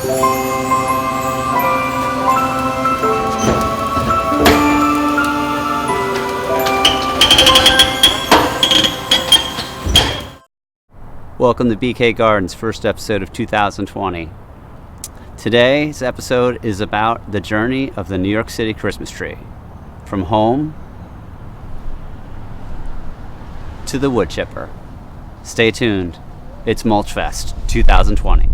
Welcome to BK Gardenz, first episode of 2020. Today's episode is about the journey of the New York City Christmas tree, from home to the wood chipper. Stay tuned. It's Mulchfest 2020.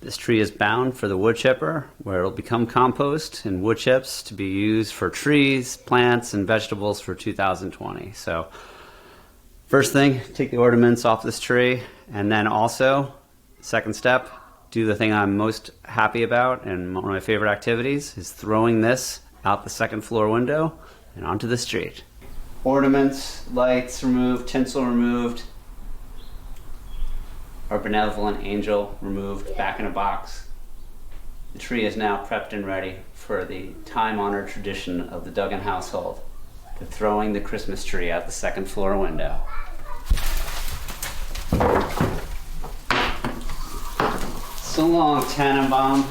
This tree is bound for the wood chipper, where it'll become compost and wood chips to be used for trees, plants, and vegetables for 2020. So first thing, take the ornaments off this tree, and then also, second step, do the thing I'm most happy about and one of my favorite activities is throwing this out the second floor window and onto the street. Ornaments, lights removed, tinsel removed. Our benevolent angel removed, back in a box. The tree is now prepped and ready for the time-honored tradition of the Duggan household, the throwing the Christmas tree out the second floor window. So long, Tannenbaum.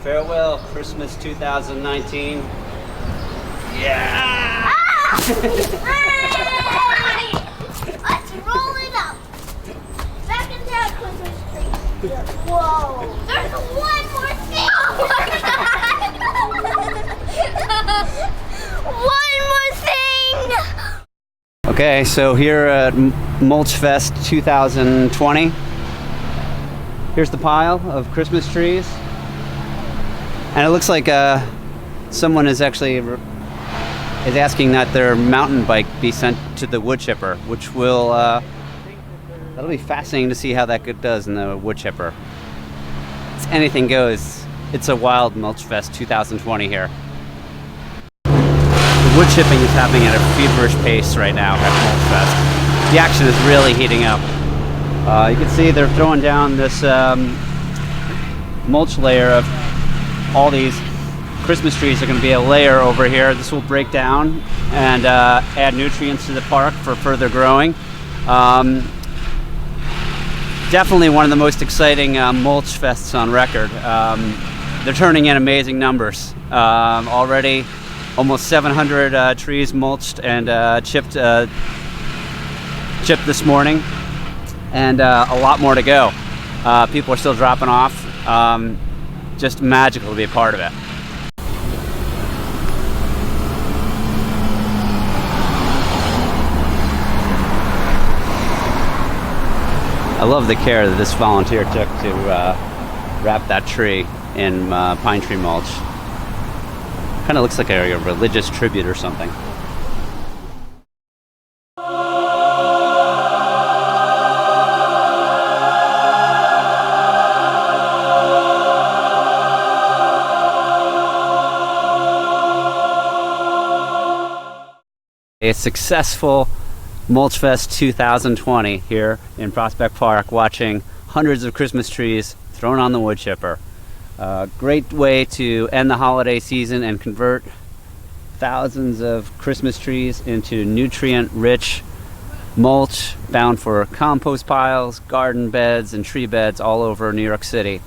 Farewell, Christmas 2019. Yeah! Let's roll it up. Back into our Christmas tree. Whoa! There's one more thing! One more thing! Okay, so here at Mulchfest 2020, here's the pile of Christmas trees. And it looks like someone is actually asking that their mountain bike be sent to the wood chipper, which will that'll be fascinating to see how that does in the wood chipper. It's anything goes. It's a wild Mulchfest 2020 here. The wood chipping is happening at a feverish pace right now at Mulchfest. The action is really heating up. You can see they're throwing down this mulch layer of all these Christmas trees. Are going to be a layer over here. This will break down and add nutrients to the park for further growing. Definitely one of the most exciting mulch fests on record. They're turning in amazing numbers. Already almost 700 trees mulched and chipped this morning, and a lot more to go. People are still dropping off. Just magical to be a part of it. I love the care that this volunteer took to wrap that tree in pine tree mulch. Kind of looks like a religious tribute or something. A successful Mulchfest 2020 here in Prospect Park, watching hundreds of Christmas trees thrown on the wood chipper. Great way to end the holiday season and convert thousands of Christmas trees into nutrient-rich mulch bound for compost piles, garden beds, and tree beds all over New York City.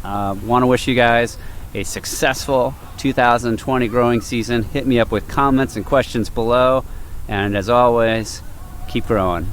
Want to wish you guys a successful 2020 growing season. Hit me up with comments and questions below, and as always, keep growing.